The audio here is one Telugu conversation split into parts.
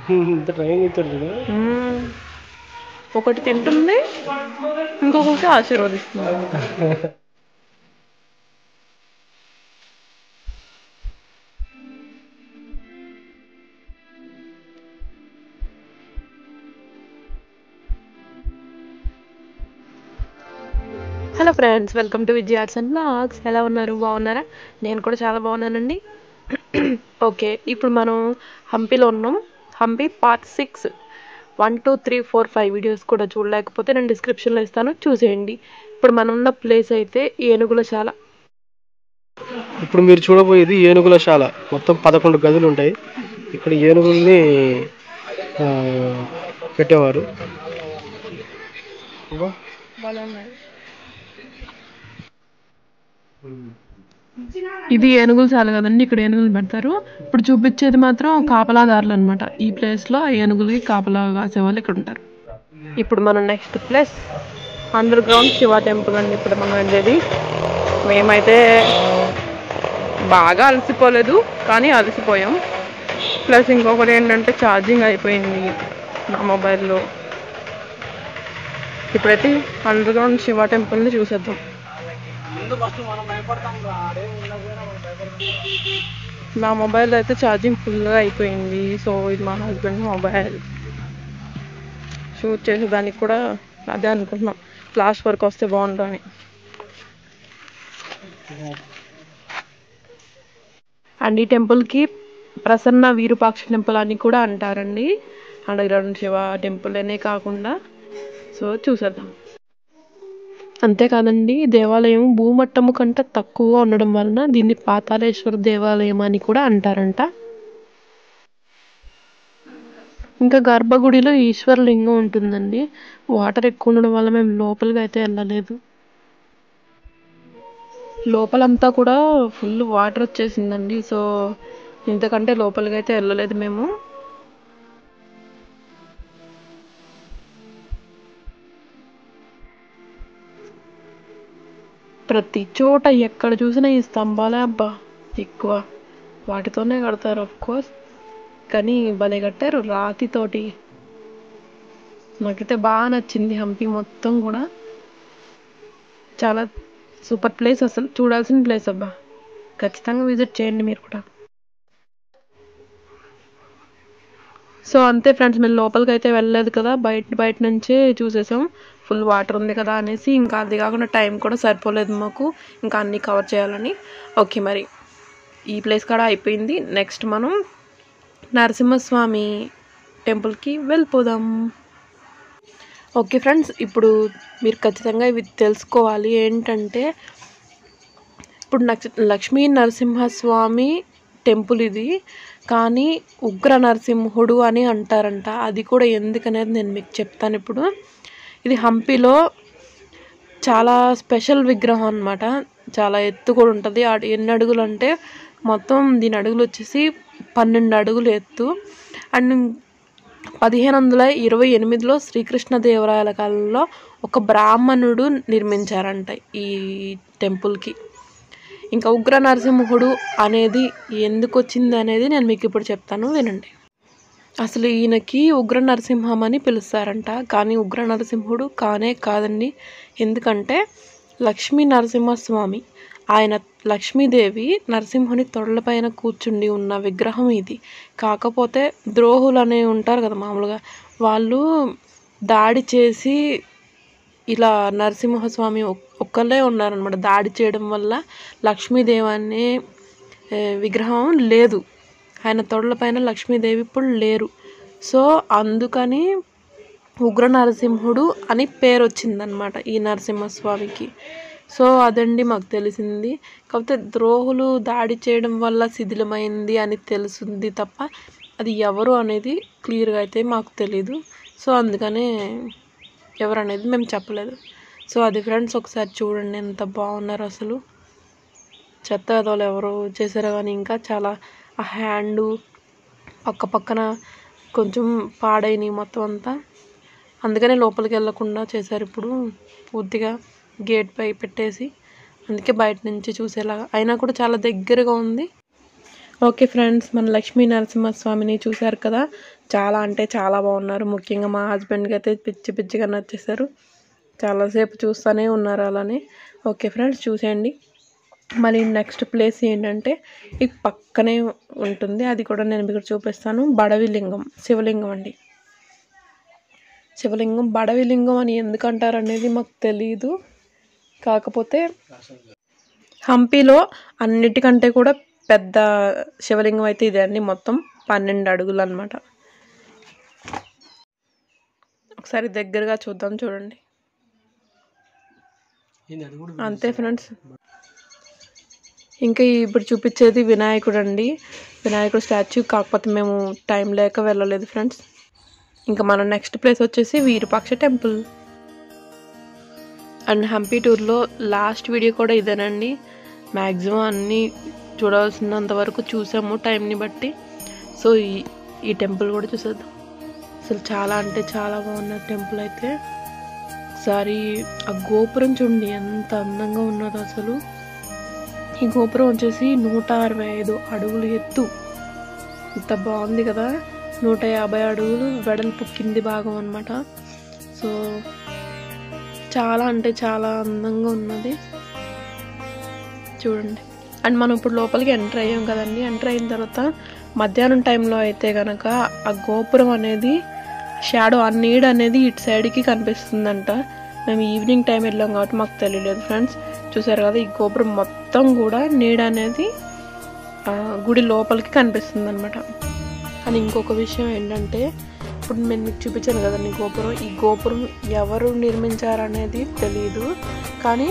ట్రైన్ ఇచ్చాడు. ఒకటి తింటుంది, ఇంకొకటి ఆశీర్వదిస్తుంది. Hello friends, welcome to Vijay arts and blogs. ఎలా ఉన్నారు? బాగున్నారా? నేను కూడా చాలా బాగున్నానండి. ఓకే, ఇప్పుడు మనం హంపీలో ఉన్నాం. హంపీ పార్ట్ 6 1, 2, 3, 4, 5 వీడియోస్ కూడా చూడలేకపోతే నేను డిస్క్రిప్షన్లో ఇస్తాను, చూసేయండి. ఇప్పుడు మనం ఉన్న ప్లేస్ అయితే ఏనుగులశాల. ఇప్పుడు మీరు చూడబోయేది ఏనుగులశాల. మొత్తం 11 గదులు ఉంటాయి. ఇక్కడ ఏనుగుల్ని పెట్టేవారు. ఇది ఏనుగులశాల కదండి, ఇక్కడ ఏనుగులు పెడతారు. ఇప్పుడు చూపించేది మాత్రం కాపలాదారులు అనమాట. ఈ ప్లేస్లో ఏనుగులకి కాపలా కాసేవాళ్ళు ఇక్కడ ఉంటారు. ఇప్పుడు మనం next place under ground Shiva temple అండి. ఇప్పుడు మనం వెళ్ళేది. మేమైతే బాగా అలసిపోలేదు, కానీ అలసిపోయాం. ప్లస్ ఇంకొకటి ఏంటంటే ఛార్జింగ్ అయిపోయింది నా మొబైల్లో. ఇప్పుడైతే అండర్ గ్రౌండ్ శివ టెంపుల్ని చూసేద్దాం. నా మొబైల్ అయితే ఛార్జింగ్ ఫుల్గా అయిపోయింది. సో ఇది మా హస్బెండ్ మొబైల్. షూట్ చేసేదానికి కూడా అదే అనుకుంటున్నాం, లాస్ట్ వరకు వస్తే బాగుంటుంది. అండ్ ఈ టెంపుల్కి ప్రసన్న విరూపాక్ష టెంపుల్ అని కూడా అంటారండి. అండర్ గ్రౌండ్ శివ టెంపుల్ అనే కాకుండా. సో చూసేద్దాం. అంతేకాదండి, దేవాలయం భూమట్టము కంటే తక్కువగా ఉండడం వలన దీన్ని పాతాళేశ్వర దేవాలయం అని కూడా అంటారంట. ఇంకా గర్భగుడిలో ఈశ్వరలింగం ఉంటుందండి. వాటర్ ఎక్కువ ఉండడం వల్ల మేము లోపలికి అయితే వెళ్ళలేదు. లోపలంతా కూడా ఫుల్ వాటర్ వచ్చేసిందండి. సో ఇంతకంటే లోపలికి అయితే వెళ్ళలేదు మేము. ప్రతి చోట ఎక్కడ చూసినా ఈ స్తంభాలే అబ్బా ఎక్కువ. వాటితోనే కడతారు అఫ్కోర్స్, కానీ భలే కట్టారు రాతితోటి. నాకైతే బాగా నచ్చింది హంపి మొత్తం కూడా. చాలా సూపర్ ప్లేస్, అసలు చూడాల్సిన ప్లేస్ అబ్బా. ఖచ్చితంగా విజిట్ చేయండి మీరు కూడా. సో అంతే ఫ్రెండ్స్, మేము లోపలికి అయితే వెళ్ళలేదు కదా, బయట నుంచే చూసేసాం. ఫుల్ వాటర్ ఉంది కదా అనేసి. ఇంకా అది కాకుండా టైం కూడా సరిపోలేదు మాకు, ఇంకా అన్నీ కవర్ చేయాలని. ఓకే, మరి ఈ ప్లేస్ కూడా అయిపోయింది. నెక్స్ట్ మనం నరసింహస్వామి టెంపుల్కి వెళ్ళిపోదాం. ఓకే ఫ్రెండ్స్, ఇప్పుడు మీరు ఖచ్చితంగా ఇవి తెలుసుకోవాలి. ఏంటంటే ఇప్పుడు లక్ష్మీ నరసింహస్వామి టెంపుల్ ఇది, కానీ ఉగ్ర నరసింహుడు అని అంటారంట. అది కూడా ఎందుకనేది నేను మీకు చెప్తాను ఇప్పుడు. ఇది హంపీలో చాలా స్పెషల్ విగ్రహం అనమాట. చాలా ఎత్తు కూడా ఉంటుంది. ఎన్ని అడుగులు అంటే మొత్తం దీని అడుగులు వచ్చేసి 12 అడుగులు ఎత్తు. అండ్ 1528లో శ్రీకృష్ణదేవరాయల కాలంలో ఒక బ్రాహ్మణుడు నిర్మించారంట ఈ టెంపుల్కి. ఇంకా ఉగ్ర నరసింహుడు అనేది ఎందుకు వచ్చింది అనేది నేను మీకు ఇప్పుడు చెప్తాను, వినండి. అసలు ఈయనకి ఉగ్ర నరసింహం అని పిలుస్తారంట, కానీ ఉగ్ర నరసింహుడు కాదండి. ఎందుకంటే లక్ష్మీ నరసింహస్వామి, ఆయన లక్ష్మీదేవి నరసింహుని తొడలపైన కూర్చుండి ఉన్న విగ్రహం ఇది. కాకపోతే ద్రోహులు అనేవి ఉంటారు కదా మామూలుగా, వాళ్ళు దాడి చేసి ఇలా నరసింహస్వామి ఒక్కళ్ళే ఉన్నారనమాట. దాడి చేయడం వల్ల లక్ష్మీదేవి అనే విగ్రహం లేదు. ఆయన తొడలపైన లక్ష్మీదేవి ఇప్పుడు లేరు. సో అందుకని ఉగ్ర నరసింహుడు అని పేరు వచ్చిందనమాట ఈ నరసింహస్వామికి. సో అదండి మాకు తెలిసింది. కాకపోతే ద్రోహులు దాడి చేయడం వల్ల శిథిలమైంది అని తెలుస్తుంది తప్ప అది ఎవరు అనేది క్లియర్గా అయితే మాకు తెలీదు. సో అందుకనే ఎవరు అనేది మేము చెప్పలేదు. సో అది ఫ్రెండ్స్, ఒకసారి చూడండి ఎంత బాగున్నారు అసలు. చెత్త కదలు ఎవరు చేశారో కానీ ఇంకా చాలా ఆ హ్యాండు పక్కన కొంచెం పాడైనవి మొత్తం అంతా. అందుకనే లోపలికి వెళ్ళకుండా చేశారు. ఇప్పుడు పూర్తిగా గేట్ పై పెట్టేసి, అందుకే బయట నుంచి చూసేలాగా. అయినా కూడా చాలా దగ్గరగా ఉంది. ఓకే ఫ్రెండ్స్, మన లక్ష్మీ నరసింహస్వామిని చూశారు కదా. చాలా అంటే చాలా బాగున్నారు. ముఖ్యంగా మా హస్బెండ్కి అయితే పిచ్చిగా నచ్చేసారు. చాలాసేపు చూస్తూనే ఉన్నారు అలానే. ఓకే ఫ్రెండ్స్, చూసేయండి. మళ్ళీ నెక్స్ట్ ప్లేస్ ఏంటంటే ఈ పక్కనే ఉంటుంది, అది కూడా నేను మీకు చూపిస్తాను. బడవిలింగం శివలింగం అండి. శివలింగం బడవిలింగం అని ఎందుకంటారు అనేది మాకు తెలీదు. కాకపోతే హంపీలో అన్నిటికంటే కూడా పెద్ద శివలింగం అయితే ఇదే అండి. మొత్తం 12 అడుగులు అన్నమాట. ఒకసారి దగ్గరగా చూద్దాం, చూడండి. అంతే ఫ్రెండ్స్. ఇంకా ఇప్పుడు చూపించేది వినాయకుడు అండి. వినాయకుడు స్టాచ్యూ. కాకపోతే మేము టైం లేక వెళ్ళలేదు ఫ్రెండ్స్. ఇంకా మన నెక్స్ట్ ప్లేస్ వచ్చేసి విరూపాక్ష టెంపుల్. అండ్ హంపీ టూర్లో లాస్ట్ వీడియో కూడా ఇదేనండి. మ్యాక్సిమం అన్నీ చూడాల్సినంత వరకు చూసాము టైంని బట్టి. సో ఈ టెంపుల్ కూడా చూసేద్దాం. అసలు చాలా అంటే చాలా బాగున్న టెంపుల్ అయితే. ఒకసారి ఆ గోపురం చూడండి ఎంత అందంగా ఉన్నదో అసలు. ఈ గోపురం వచ్చేసి 165 అడుగులు ఎత్తు. ఇంత బాగుంది కదా. 150 అడుగులు వెడల్పు కింది భాగం అన్నమాట. సో చాలా అంటే చాలా అందంగా ఉన్నది చూడండి. అండ్ మనం ఇప్పుడు లోపలికి ఎంటర్ అయ్యాం కదండి. ఎంటర్ అయిన తర్వాత మధ్యాహ్నం టైంలో అయితే కనుక ఆ గోపురం అనేది షాడో, ఆ నీడ అనేది ఇటు సైడ్కి కనిపిస్తుందంట. మేము ఈవినింగ్ టైం వెళ్ళాం కాబట్టి మాకు తెలియలేదు ఫ్రెండ్స్. చూసారు కదా, ఈ గోపురం మొత్తం కూడా నీడ అనేది గుడి లోపలికి కనిపిస్తుంది అనమాట. అని ఇంకొక విషయం ఏంటంటే, ఇప్పుడు నేను మీకు చూపించాను కదండి గోపురం. ఈ గోపురం ఎవరు నిర్మించారనేది తెలియదు. కానీ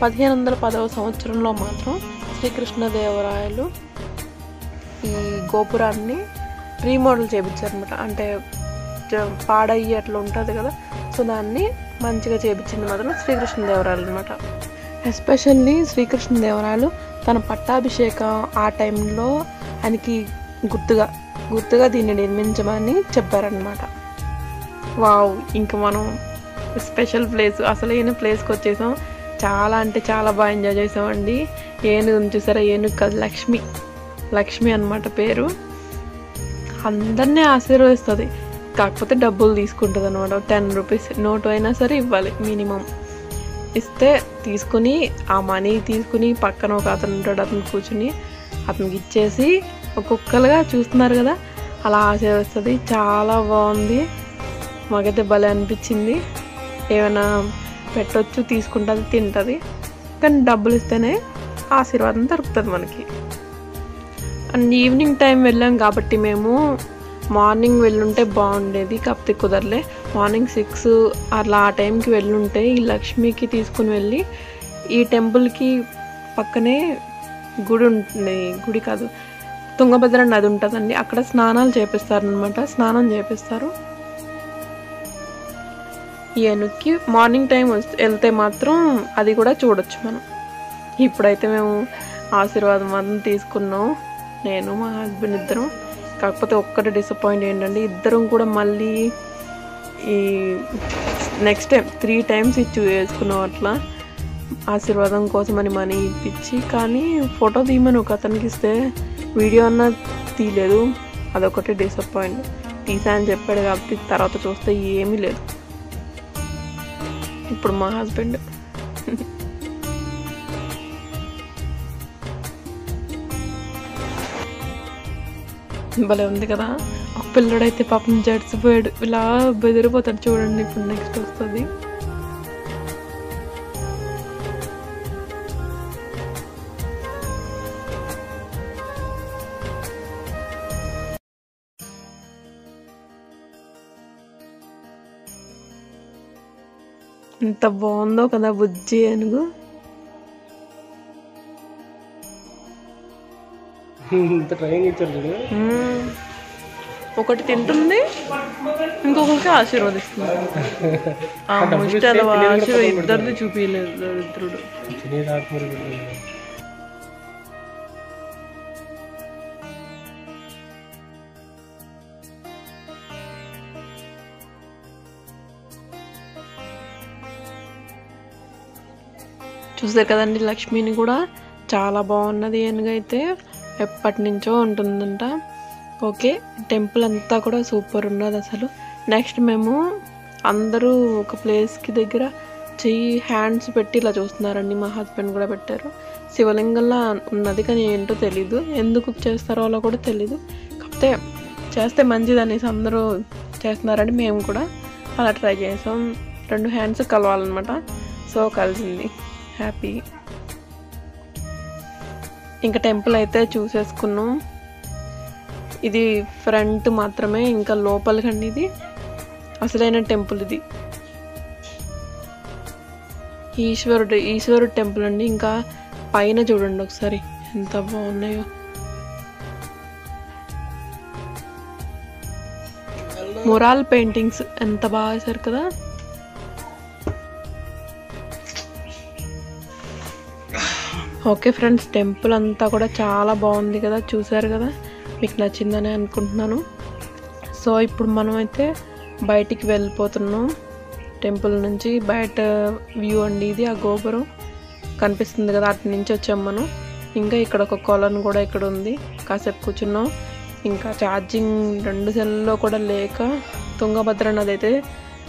1510వ సంవత్సరంలో మాత్రం శ్రీకృష్ణదేవరాయలు ఈ గోపురాన్ని రీమోడల్ చేయించారనమాట. అంటే పాడయ్యి అట్లా ఉంటుంది కదా, సో దాన్ని మంచిగా చేయించింది మాత్రం శ్రీకృష్ణదేవరాయలు అనమాట. ఎస్పెషల్లీ శ్రీకృష్ణదేవరాయలు తన పట్టాభిషేకం ఆ టైంలో ఆయనకి గుర్తుగా దీన్ని నిర్మించమని చెప్పారనమాట. వావ్, ఇంకా మనం స్పెషల్ ప్లేస్, అసలైన ప్లేస్కి వచ్చేసాం. చాలా అంటే చాలా బాగా ఎంజాయ్ చేసామండి. ఏనుగు చూసారా, ఏనుగు కాదు, లక్ష్మి అన్నమాట పేరు. అందరినీ ఆశీర్వదిస్తుంది. కాకపోతే డబ్బులు తీసుకుంటుంది అనమాట. 10 రూపీస్ నోటు అయినా సరే ఇవ్వాలి మినిమం. ఇస్తే తీసుకుని ఆ మనీ తీసుకుని పక్కన ఒక అతను ఉంటాడు, అతను కూర్చుని అతనికి ఇచ్చేసి ఒక్కొక్కరుగా చూస్తున్నారు కదా అలా ఆశీర్వదిస్తుంది. చాలా బాగుంది, మాకైతే భలే అనిపించింది. ఏమైనా పెట్టొచ్చు, తీసుకుంటుంది, తింటుంది. కానీ డబ్బులు ఇస్తేనే ఆశీర్వాదం దొరుకుతుంది మనకి. అండ్ ఈవినింగ్ టైం వెళ్ళాం కాబట్టి మేము మార్నింగ్ వెళ్ళుంటే బాగుండేది. కాకపోతే కుదరలే. మార్నింగ్ 6 అలా ఆ టైంకి వెళ్ళుంటే ఈ లక్ష్మికి తీసుకుని వెళ్ళి ఈ టెంపుల్కి పక్కనే గుడి ఉంటుంది, గుడి కాదు, తుంగభద్ర నది ఉంటుందండి. అక్కడ స్నానాలు చేపిస్తారనమాట. స్నానం చేపిస్తారు. ఏనుగుకి మార్నింగ్ టైం వెళ్తే మాత్రం అది కూడా చూడొచ్చు మనం. ఇప్పుడైతే మేము ఆశీర్వాదం మాత్రం తీసుకున్నాం, నేను మా హస్బెండ్ ఇద్దరం. కాకపోతే ఒక్కటి డిసప్పాయింట్ ఏంటంటే, ఇద్దరం కూడా మళ్ళీ ఈ నెక్స్ట్ టైం 3 టైమ్స్ ఇచ్చి వేసుకున్నాం అట్లా ఆశీర్వాదం కోసం అని మనీ ఇప్పించి. కానీ ఫోటో తీయమని ఒక అతనికి ఇస్తే వీడియో అన్నా తీయలేదు. అదొకటి డిసప్పాయింట్. తీసా అని చెప్పాడు కాబట్టి తర్వాత చూస్తే ఏమీ లేదు. ఇప్పుడు మా హస్బెండ్ భలే ఉంది కదా. ఒక పిల్లడైతే పాపం జడిసిపోయాడు, ఇలా బెదిరిపోతాడు చూడండి. ఇప్పుడు నెక్స్ట్ వస్తుంది. ఎంత బాగుందో కదా బుజ్జి ఏనుగు. ఒకటి తింటుంది, ఇంకొకరికి ఆశీర్వదిస్తుంది. ఆ ముష్టాల ఇద్దరిది చూపించలేదు దరిద్రుడు. చూసారు కదండి, లక్ష్మిని కూడా చాలా బాగున్నది. ఏనుగైతే ఎప్పటి నుంచో ఉంటుందంట. ఓకే, టెంపుల్ అంతా కూడా సూపర్ ఉన్నది అసలు. నెక్స్ట్ మేము అందరూ ఒక ప్లేస్కి దగ్గర హ్యాండ్స్ పెట్టి ఇలా చూస్తున్నారండి. మా హస్బెండ్ కూడా పెట్టారు. శివలింగంలా ఉన్నది, కానీ ఏంటో తెలీదు, ఎందుకు చేస్తారో అలా కూడా తెలీదు. కాకపోతే చేస్తే మంచిది అనేసి అందరూ చేస్తున్నారండి. మేము కూడా అలా ట్రై చేసాం. 2 హ్యాండ్స్ కలవాలన్నమాట. సో కలిసింది, హ్యాపీ. ఇంకా టెంపుల్ అయితే చూసేసుకున్నాం. ఇది ఫ్రంట్ మాత్రమే, ఇంకా లోపలికండి ఇది అసలైన టెంపుల్. ఇది ఈశ్వరుడు టెంపుల్ అండి. ఇంకా పైన చూడండి ఒకసారి ఎంత బాగున్నాయో. మురాల్ పెయింటింగ్స్ ఎంత బాగా వేశారు కదా. ఓకే ఫ్రెండ్స్, టెంపుల్ అంతా కూడా చాలా బాగుంది కదా, చూసారు కదా, మీకు నచ్చిందని అనుకుంటున్నాను. సో ఇప్పుడు మనం అయితే బయటికి వెళ్ళిపోతున్నాం. టెంపుల్ నుంచి బయట వ్యూ అండి ఇది. ఆ గోపురం కనిపిస్తుంది కదా, అటు నుంచి వచ్చాం మనం. ఇంకా ఇక్కడ ఒక కొలను కూడా ఇక్కడ ఉంది. కాసేపు కూర్చున్నాం. ఇంకా ఛార్జింగ్ 2 సెల్లో కూడా లేక తుంగభద్ర నది అయితే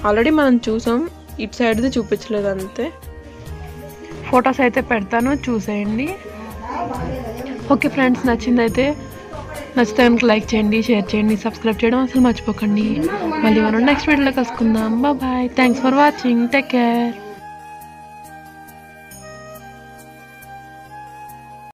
ఆల్రెడీ మనం చూసాం, ఇటు సైడ్ది చూపించలేదు అంతే. ఫొటోస్ అయితే పెడతాను, చూసేయండి. ఓకే ఫ్రెండ్స్, నచ్చితే కనుక లైక్ చేయండి, షేర్ చేయండి, సబ్స్క్రైబ్ చేయడం అసలు మర్చిపోకండి. మళ్ళీ మనం నెక్స్ట్ వీడియోలో కలుసుకుందాం. Bye. Thanks for watching. Take care.